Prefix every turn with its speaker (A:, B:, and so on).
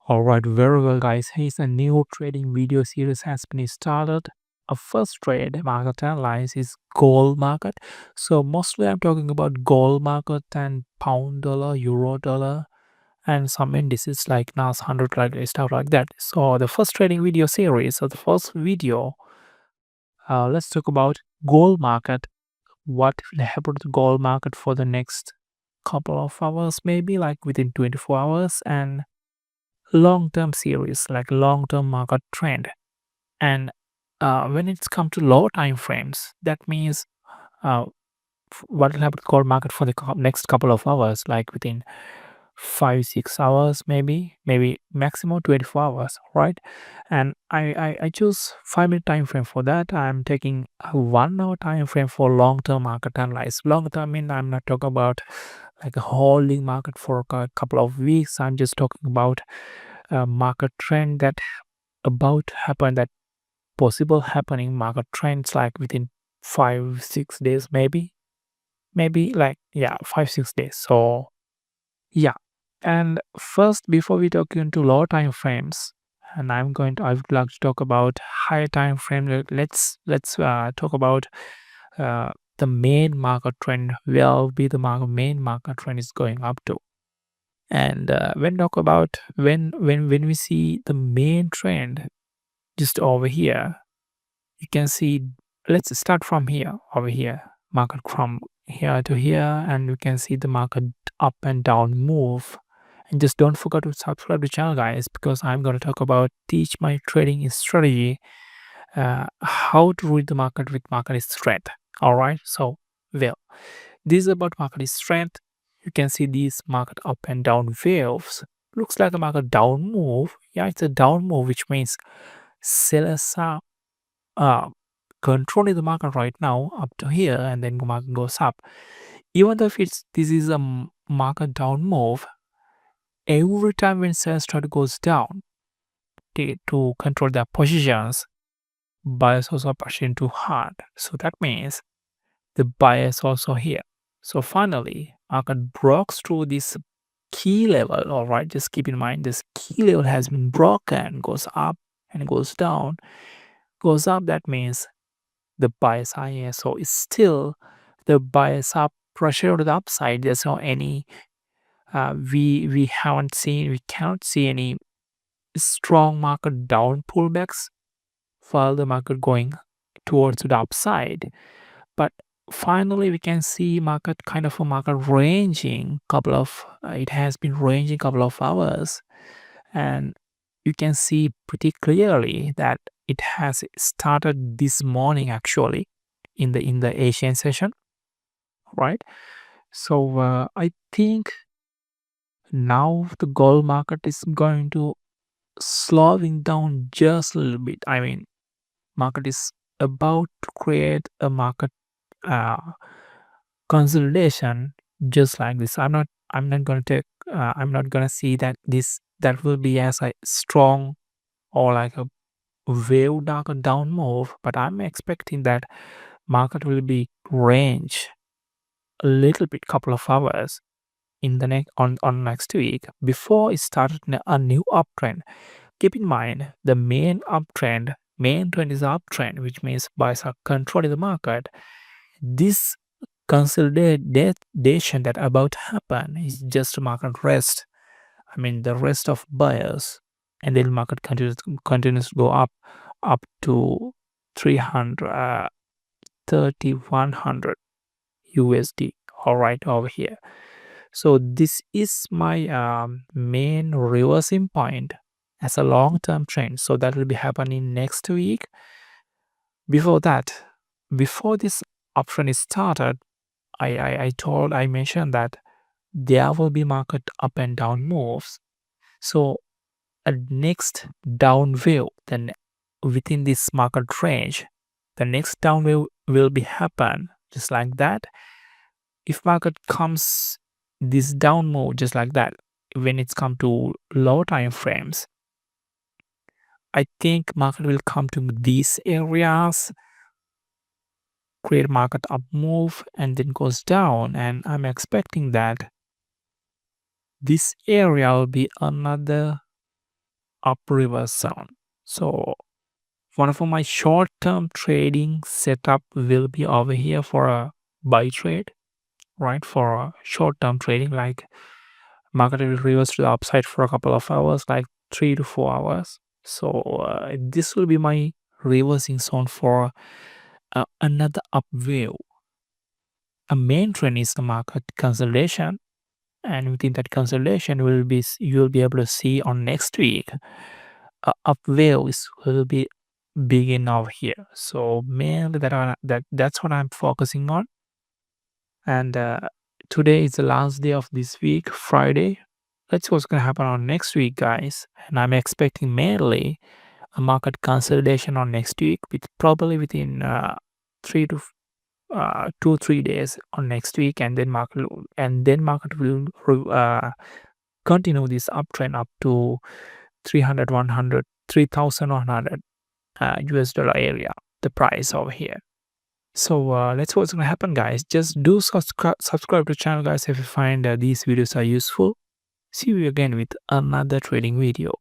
A: Alright, very well, guys. Here's a new trading video series has been started. A first trade market analysis is gold market. So mostly I'm talking about gold market and pound dollar, euro dollar, and some indices like NAS 100, like stuff like that. So the first trading video series, so the first video, let's talk about gold market. What will happen to the gold market for the next couple of hours, maybe like within 24 hours, and long-term series like long-term market trend. And when it's come to low time frames, that means uh, what will happen to gold market for the next couple of hours, like within 5 6 hours, maybe maximum 24 hours, right? And I choose 5 minute time frame for that. I'm taking a 1 hour time frame for long-term market analysis. Long term mean I'm not talking about like a holding market for a couple of weeks. I'm just talking about a market trend that about happen, that possible happening market trends like within 5 6 days, maybe like, yeah, 5 6 days. So yeah. And first, before we talk into low time frames, and I would like to talk about high time frame. Let's talk about uh, the main market trend. Where will be the main market trend is going up to. And when talk about when we see the main trend just over here, you can see. Let's start from here, over here, market from here to here, and you can see the market up and down move. And just don't forget to subscribe to the channel, guys, because I'm going to talk about teach my trading strategy, how to read the market with market strength. All right, so well, this is about market strength. You can see these market up and down waves. Looks like a market down move. Yeah, it's a down move, which means sellers are uh, controlling the market right now up to here, and then the market goes up. Even though if this is a market down move, every time when sales trade goes down to control their positions, buyers also pushing too hard. So that means the buyers also here. So finally, market broke through this key level. All right, just keep in mind this key level has been broken, goes up and goes down, goes up. That means the buyers are here. So it's still the buyers are pressure to the upside. There's no any we cannot see any strong market down pullbacks while the market going towards the upside. But finally we can see market kind of a market ranging couple of it has been ranging couple of hours, and you can see pretty clearly that it has started this morning actually in the Asian session, right? So I think now the gold market is going to slowing down just a little bit. I mean, market is about to create a market uh, consolidation just like this. I'm not going to take I'm not going to see that will be as a strong or like a wave dark or down move, but I'm expecting that market will be range a little bit couple of hours in the next on next week before it started a new uptrend. Keep in mind the main trend is uptrend, which means buyers are controlling the market. This consolidation that about to happen is just a market rest. I mean the rest of buyers, and then market continues to go up to 300 3100 USD. All right, over here. So this is my main reversing point as a long-term trend. So that will be happening next week. Before that, before this option is started, I mentioned that there will be market up and down moves. So a next down wave, then within this market range, the next down wave will be happen just like that. If market comes this down move just like that, when it's come to low time frames, I think market will come to these areas, create market up move, and then goes down. And I'm expecting that this area will be another up reverse zone. So one of my short-term trading setup will be over here for a buy trade, right? For a short-term trading, like market will reverse to the upside for a couple of hours, like 3 to 4 hours. So this will be my reversing zone for another up wave. A main trend is the market consolidation, and within that consolidation you will be able to see on next week up wave will be begin over here. So mainly that's what I'm focusing on. And today is the last day of this week, Friday. Let's see what's gonna happen on next week, guys. And I'm expecting mainly a market consolidation on next week, with probably within 2 3 days on next week, and then market will continue this uptrend up to 300 100 3,100 US dollar area, the price over here. So let's see what's gonna happen, guys. Just do subscribe to the channel, guys, if you find these videos are useful. See you again with another trading video.